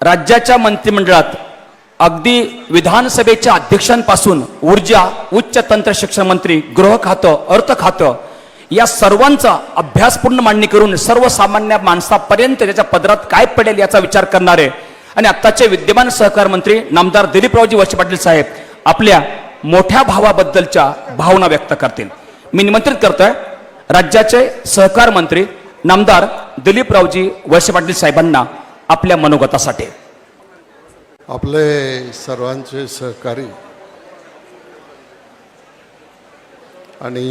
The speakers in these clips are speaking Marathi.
राज्याच्या मंत्रिमंडळात अगदी विधानसभेच्या अध्यक्षांपासून ऊर्जा, उच्च तंत्र शिक्षण मंत्री, गृह खातं, अर्थ खातं या सर्वांचा अभ्यासपूर्ण मांडणी करून सर्वसामान्य माणसापर्यंत त्याच्या पदरात काय पडेल याचा विचार करणारे आणि आत्ताचे विद्यमान सहकार मंत्री नामदार दिलीपरावजी वळसे पाटील साहेब आपल्या मोठ्या भावाबद्दलच्या भावना व्यक्त करतील। मी निमंत्रित करतोय राज्याचे सहकार मंत्री नामदार दिलीपरावजी वळसे पाटील साहेबांना आपल्या मनोगतासाठी। आपले सर्वांचे सहकारी आणि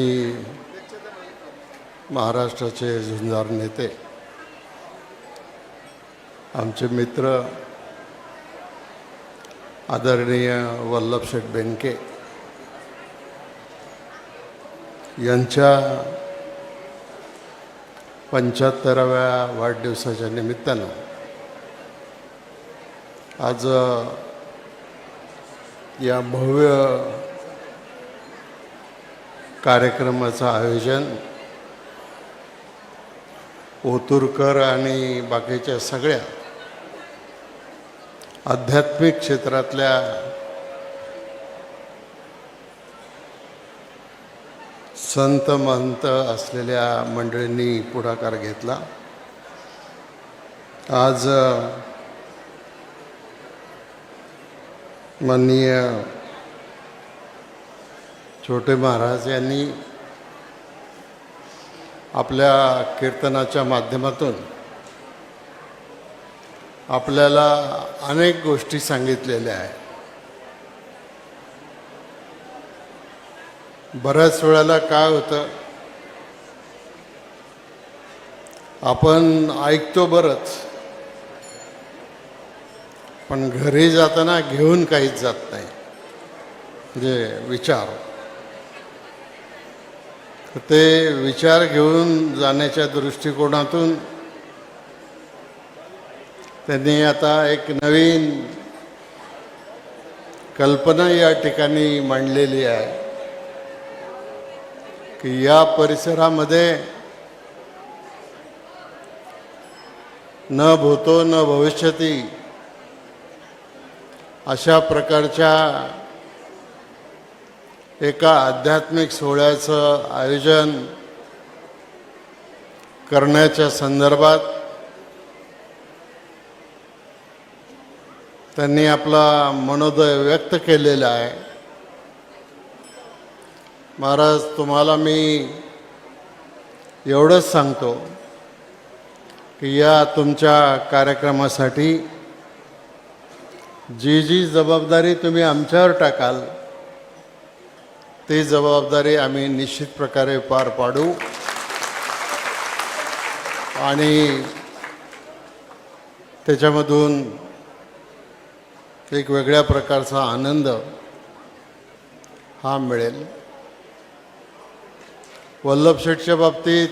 महाराष्ट्राचे झुंजार नेते, आमचे मित्र आदरणीय वल्लभशेठ बेनके यांच्या 75व्या वाढदिवसाच्या निमित्तानं आज या भव्य कार्यक्रमाचं आयोजन ओतूरकर आणि बाकीच्या सगळ्या आध्यात्मिक क्षेत्रातल्या संत महंत असलेल्या मंडळींनी पुढाकार घेतला। आज माननीय छोटे महाराज यांनी आपल्या कीर्तनाच्या माध्यमातून आपल्याला अनेक गोष्टी सांगितलेल्या आहेत। बऱ्याच वेळेला काय होतं, आपण ऐकतो बरंच, पण घरी जाताना घेऊन काहीच जात नाही, म्हणजे विचार। ते विचार घेऊन जाण्याच्या दृष्टिकोनातून त्यांनी आता एक नवीन कल्पना या ठिकाणी मांडलेली आहे की या परिसरामध्ये न भूतो न भविष्यती अशा प्रकारच्या एका आध्यात्मिक सोहळ्याचं आयोजन करण्याच्या संदर्भात त्यांनी आपला मनोदय व्यक्त केलेला आहे। महाराज, तुम्हाला मी एवढंच सांगतो की या तुमच्या कार्यक्रमासाठी जी जी जबाबदारी तुम्ही आमच्यावर टाकाल ती जबाबदारी आम्ही निश्चित प्रकारे पार पाडू आणि त्याच्यामधून एक वेगळ्या प्रकारचा आनंद हा मिळेल। वल्लभशेठच्या बाबतीत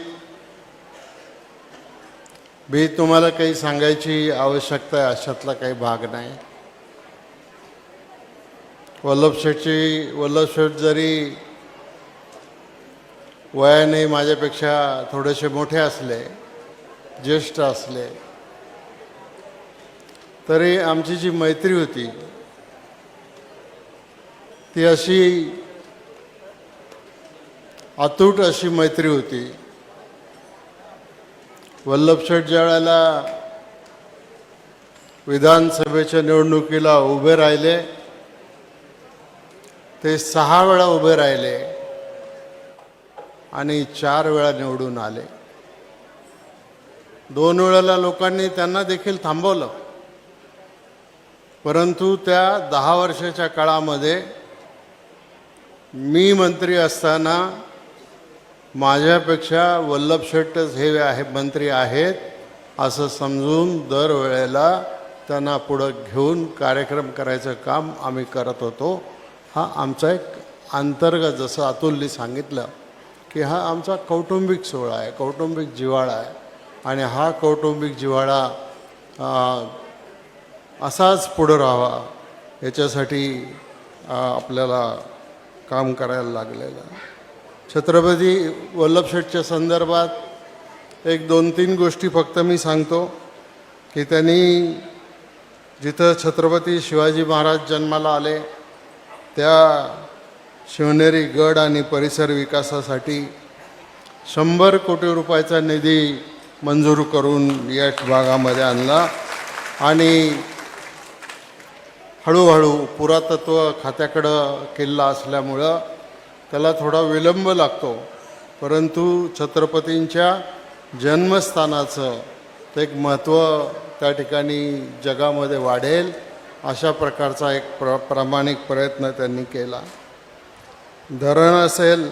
मी तुम्हाला काही सांगायची आवश्यकता आहे अशातला काही भाग नाही। वल्लभशेठ जरी वयाने माझ्यापेक्षा थोडेसे मोठे असले, ज्येष्ठ असले, तरी आमची जी मैत्री होती ती अशी अतूट अशी मैत्री होती। वल्लभशेठ ज्या वेळेला विधानसभेच्या निवडणुकीला उभे राहिले ते 6 वेळा उभे राहिले आणि 4 वेळा निवडून आले। 2 वेळेला लोकांनी त्यांना देखील थांबवलं, परंतु त्या 10 वर्षाच्या काळामध्ये मी मंत्री असताना माझ्यापेक्षा वल्लभशेठच हे मंत्री आहेत असं समजून दरवेळेला त्यांना पुढं घेऊन कार्यक्रम करायचं काम आम्ही करत होतो। हा आमचा एक अंतर्गत, जसं अतुलने सांगितलं की हा आमचा कौटुंबिक सोहळा आहे, कौटुंबिक जिव्हाळा आहे आणि हा कौटुंबिक जिव्हाळा असाच पुढं राहावा याच्यासाठी आपल्याला काम करायला लागलेलं। छत्रपती वल्लभशेठच्या संदर्भात एक 2-3 गोष्टी फक्त मी सांगतो की त्यांनी जिथं छत्रपती शिवाजी महाराज जन्माला आले त्या शिवनेरी गड आणि परिसर विकासासाठी 100 कोटी रुपयाचा निधी मंजूर करून या भागामध्ये आणला आणि हळूहळू पुरातत्व खात्याकडं किल्ला असल्यामुळं त्याला थोडा विलंब लागतो, परंतु छत्रपतींच्या जन्मस्थानाचं एक महत्त्व त्या ठिकाणी जगामध्ये वाढेल अशा प्रकारचा एक प्रामाणिक प्रयत्न त्यांनी केला. धरण असेल,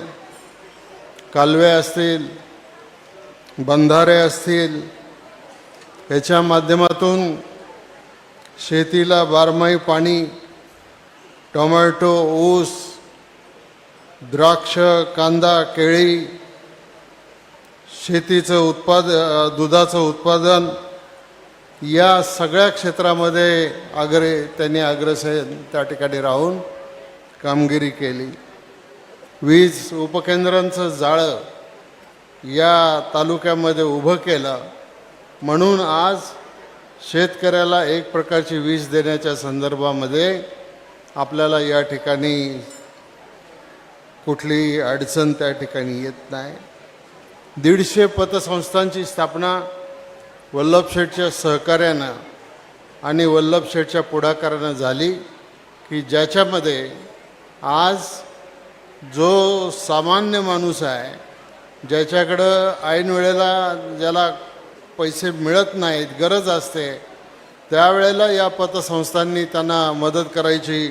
कालवे असतील, बंधारे असतील, याच्या माध्यमातून शेतीला बारमाही पाणी, टोमॅटो, ऊस, द्राक्ष, कांदा, केळी, शेतीचं दुधाचं उत्पादन या सगळ्या क्षेत्रामध्ये त्यांनी अग्रेसर त्या ठिकाणी राहून कामगिरी केली. वीज उपकेंद्रांचं जाळं या तालुक्यामध्ये उभं केलं, म्हणून आज शेतकऱ्याला एक प्रकारची वीज देण्याच्या संदर्भामध्ये आपल्याला या ठिकाणी कुठली अडचण त्या ठिकाणी येत नाही. 150 पतसंस्थांची स्थापना वल्लभ शेठच्या सहकार्यानं आणि वल्लभ शेठच्या पुढाकारानं झाली, की ज्याच्यामध्ये आज जो सामान्य माणूस आहे, ज्याच्याकडं ऐन वेळेला ज्याला पैसे मिळत नाहीत, गरज असते, त्यावेळेला या पतसंस्थांनी त्यांना मदत करायची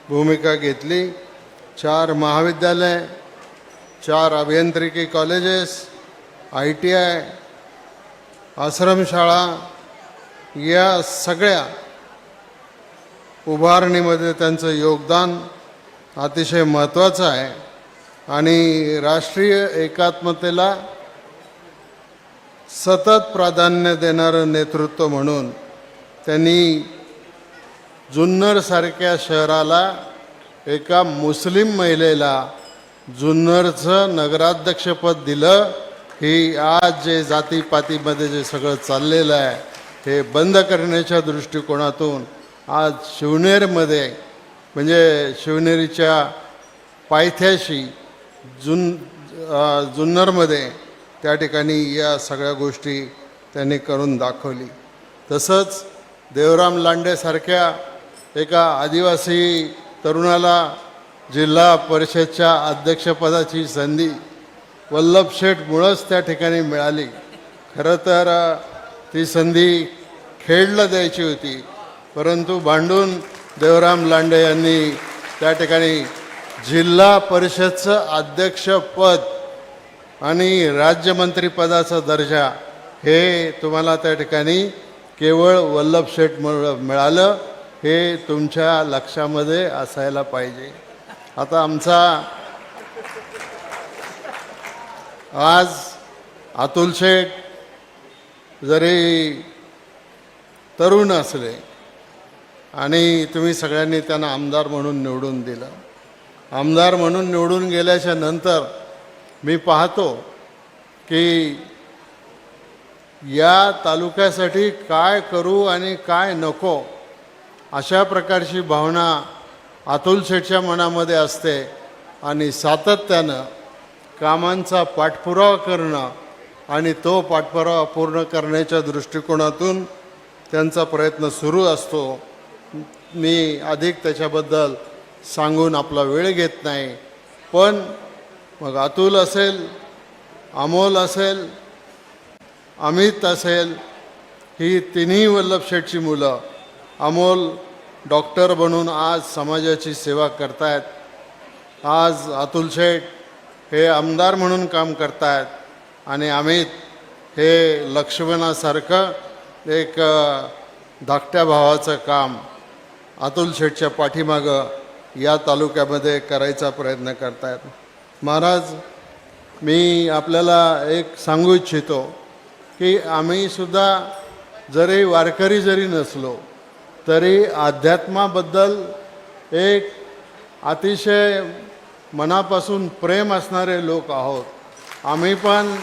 भूमिका घेतली. 4 महाविद्यालय, 4 अभियांत्रिकी कॉलेजेस, ITI, आश्रमशाळा या सगळ्या उभारणीमध्ये त्यांचं योगदान अतिशय महत्त्वाचं आहे आणि राष्ट्रीय एकात्मतेला सतत प्राधान्य देणारं नेतृत्व म्हणून त्यांनी जुन्नरसारख्या शहराला एका मुस्लिम महिलेला जुन्नरचं नगराध्यक्षपद दिलं. ही आज जे जातीपातीमध्ये जे सगळं चाललेलं आहे हे बंद करण्याच्या दृष्टिकोनातून आज शिवनेरमध्ये म्हणजे शिवनेरीच्या पायथ्याशी जुन्नरमध्ये त्या ठिकाणी या सगळ्या गोष्टी त्यांनी करून दाखवली. तसंच देवराम लांडेसारख्या एका आदिवासी तरुणाला जिल्हा परिषदच्या अध्यक्षपदाची संधी वल्लभ शेठमुळंच त्या ठिकाणी मिळाली. खरं तर ती संधी खेडला द्यायची होती, परंतु भांडून देवराम लांडे यांनी त्या ठिकाणी जिल्हा परिषदचं अध्यक्षपद आणि राज्यमंत्रीपदाचा दर्जा हे तुम्हाला त्या ठिकाणी केवळ वल्लभ शेठमुळं मिळालं, हे तुमच्या लक्षामध्ये असायला पाहिजे. आता आमचा आज अतुल शेठ जरी तरुण असले आणि तुम्ही सगळ्यांनी त्यांना आमदार म्हणून निवडून दिलं, आमदार म्हणून निवडून गेल्याच्या नंतर मी पाहतो की या तालुक्यासाठी काय करू आणि काय नको अशा प्रकारची भावना अतुल शेठच्या मनामध्ये असते आणि सातत्यानं कामांचा पाठपुरावा करणं आणि तो पाठपुरावा पूर्ण करण्याच्या दृष्टिकोनातून त्यांचा प्रयत्न सुरू असतो. मी अधिक त्याच्याबद्दल सांगून आपला वेळ घेत नाही, पण मग अतुल असेल, अमोल असेल, अमित असेल, ही तिन्ही वल्लभ शेठची मुलं. अमोल डॉक्टर बनून आज समाजाची सेवा करतायत, आज अतुल शेठ हे आमदार म्हणून काम करतायत आणि अमित हे लक्ष्मणासारखं एक धाकट्या भावाचं काम अतुल शेठच्या पाठीमागं या तालुक्यामध्ये करायचा प्रयत्न करतायत. महाराज, मी आपल्याला एक सांगू इच्छितो की आम्हीसुद्धा जरी वारकरी जरी नसलो तरी अध्यात्माबद्दल एक अतिशय मनापासून प्रेम असणारे लोक आहोत. आम्ही पण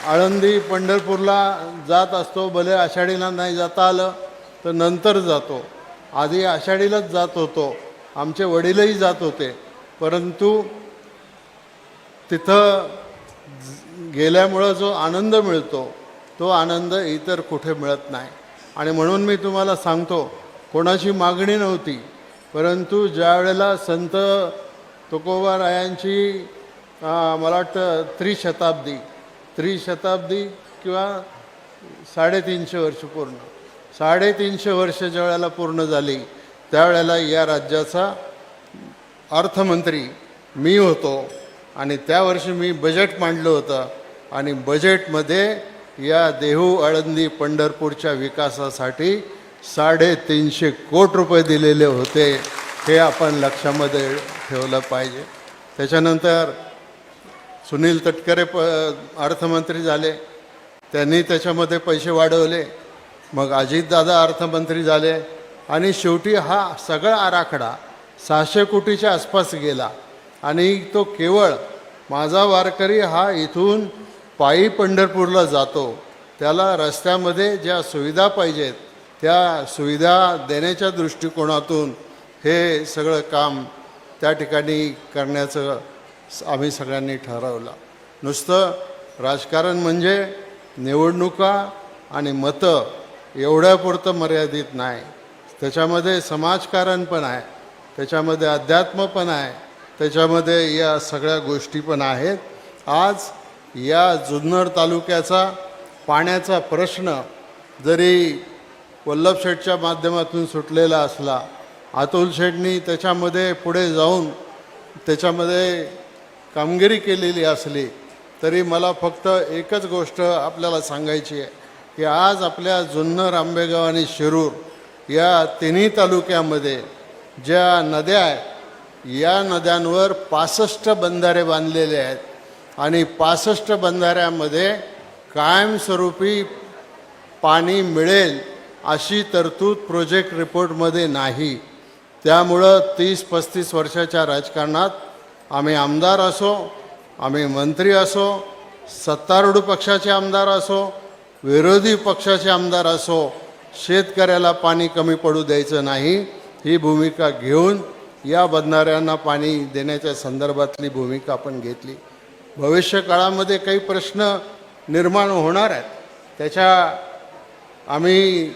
आळंदी पंढरपूरला जात असतो, भले आषाढीला नाही जाता आलं तर नंतर जातो. आधी आषाढीलाच जात होतो, आमचे वडीलही जात होते, परंतु तिथं गेल्यामुळं जो आनंद मिळतो तो आनंद इतर कुठे मिळत नाही. आणि म्हणून मी तुम्हाला सांगतो, कोणाची मागणी नव्हती, परंतु ज्या वेळेला संत तुकोबारायांची मला वाटतं त्रिशताब्दी किंवा 350 वर्ष पूर्ण 350 वर्ष ज्या वेळेला पूर्ण झाली, त्यावेळेला या राज्याचा अर्थमंत्री मी होतो आणि त्या वर्षी मी बजेट मांडलं होतं आणि बजेटमध्ये या देहू आळंदी पंढरपूरच्या विकासासाठी 350 कोटी रुपये दिलेले होते. हे आपण लक्षामध्ये ठेवलं पाहिजे. त्याच्यानंतर सुनील तटकरे अर्थमंत्री झाले, त्यांनी त्याच्यामध्ये पैसे वाढवले. मग अजितदादा अर्थमंत्री झाले आणि शेवटी हा सगळा आराखडा 600 कोटीच्या आसपास गेला. आणि तो केवळ माझा वारकरी हा इथून पायी पंढरपूरला जातो, त्याला रस्त्यामध्ये ज्या सुविधा पाहिजेत त्या सुविधा देण्याच्या दृष्टिकोनातून हे सगळं काम त्या ठिकाणी करण्याचं आम्ही सगळ्यांनी ठरवलं. नुसतं राजकारण म्हणजे निवडणुका आणि मतं एवढ्यापुरतं मर्यादित नाही. त्याच्यामध्ये समाजकारण पण आहे, त्याच्यामध्ये अध्यात्म पण आहे, त्याच्यामध्ये या सगळ्या गोष्टी पण आहेत. आज या जुन्नर तालुक्याचा पाण्याचा प्रश्न जरी वल्लभ शेठच्या माध्यमातून सुटलेला असला, अतुल शेठनी त्याच्यामध्ये पुढे जाऊन त्याच्यामध्ये कामगिरी केलेली असली, तरी मला फक्त एकच गोष्ट आपल्याला सांगायची आहे की आज आपल्या जुन्नर, आंबेगाव आणि शिरूर या तिन्ही तालुक्यामध्ये ज्या नद्या आहेत, या नद्यांवर 65 बंधारे बांधलेले आहेत आणि 65 बंधाऱ्यामध्ये कायमस्वरूपी पाणी मिळेल अशी तरतूद प्रोजेक्ट रिपोर्टमध्ये नाही. त्यामुळं 30-35 वर्षाच्या राजकारणात आम्ही आमदार असो, आम्ही मंत्री असो, सत्तारूढ पक्षाचे आमदार असो, विरोधी पक्षाचे आमदार असो, शेतकऱ्याला पाणी कमी पडू द्यायचं नाही ही भूमिका घेऊन या बंधाऱ्यांना पाणी देण्याच्या संदर्भातली भूमिका आपण घेतली. भविष्य काळामध्ये काही प्रश्न निर्माण होणार आहेत, त्याच्या आम्ही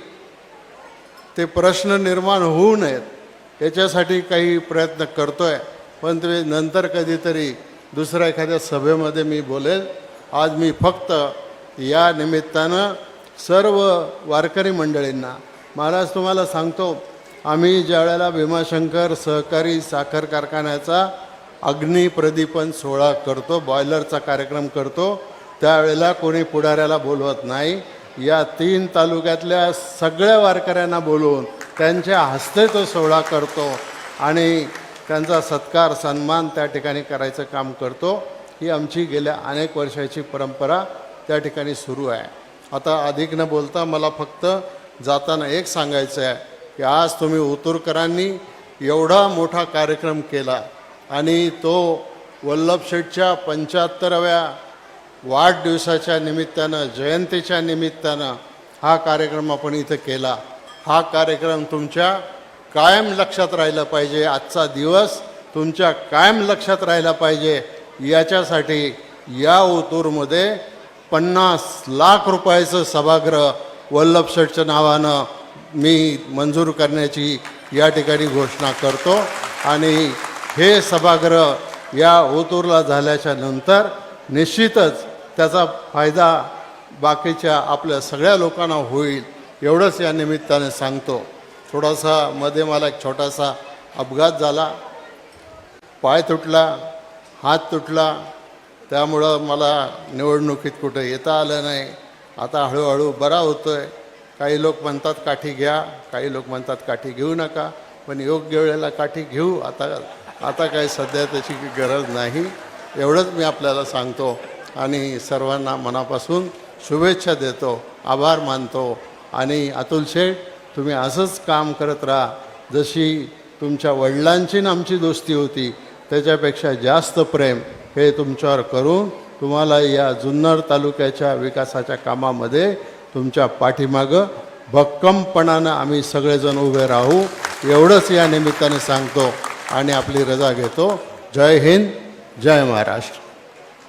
ते प्रश्न निर्माण होऊ नयेत याच्यासाठी काही प्रयत्न करतो आहे. पण ते नंतर कधीतरी दुसऱ्या एखाद्या सभेमध्ये मी बोलेल. आज मी फक्त या निमित्तानं सर्व वारकरी मंडळींना, महाराज तुम्हाला सांगतो, आम्ही ज्या वेळेला भीमाशंकर सहकारी साखर कारखान्याचा अग्निप्रदीपन सोहळा करतो, बॉयलरचा कार्यक्रम करतो, त्यावेळेला कोणी पुढाऱ्याला बोलवत नाही. या 3 तालुक्यातल्या सगळ्या वारकऱ्यांना बोलवून त्यांच्या हस्ते तो सोहळा करतो आणि त्यांचा सत्कार सन्मान त्या ठिकाणी करायचं काम करतो. ही आमची गेल्या अनेक वर्षाची परंपरा त्या ठिकाणी सुरू आहे. आता अधिक न बोलता मला फक्त जाताना एक सांगायचं आहे की आज तुम्ही उतुरकरांनी एवढा मोठा कार्यक्रम केला आणि तो वल्लभ शेठच्या 75व्या वाढदिवसाच्या निमित्तानं, जयंतीच्या निमित्तानं हा कार्यक्रम आपण इथं केला. हा कार्यक्रम तुमच्या कायम लक्षात राहिला पाहिजे, आजचा दिवस तुमच्या कायम लक्षात राहिला पाहिजे. याच्यासाठी या ओतूरमध्ये 50 लाख रुपयाचं सभागृह वल्लभ शेठच्या नावानं मी मंजूर करण्याची या ठिकाणी घोषणा करतो. आणि हे सभागृह या ओतूरला झाल्याच्या नंतर निश्चितच त्याचा फायदा बाकीच्या आपल्या सगळ्या लोकांना होईल, एवढंच या निमित्ताने सांगतो. थोडासा मध्ये मला एक छोटासा अपघात झाला, पाय तुटला, हात तुटला, त्यामुळं मला निवडणुकीत कुठं येता आलं नाही. आता हळूहळू बरा होतो आहे. काही लोक म्हणतात काठी घ्या, काही लोक म्हणतात काठी घेऊ नका, पण योग्य वेळेला काठी घेऊ. आता काही सध्या त्याची गरज नाही, एवढंच मी आपल्याला सांगतो. आणि सर्वांना मनापासून शुभेच्छा देतो, आभार मानतो. आणि अतुल शेठ, तुम्ही असंच काम करत राहा. जशी तुमच्या वडिलांची आणि आमची दोस्ती होती त्याच्यापेक्षा जास्त प्रेम हे तुमच्यावर करून तुम्हाला या जुन्नर तालुक्याच्या विकासाच्या कामामध्ये तुमच्या पाठीमागं भक्कमपणानं आम्ही सगळेजण उभे राहू एवढंच या निमित्ताने सांगतो आणि आपली रजा घेतो. जय हिंद, जय महाराष्ट्र.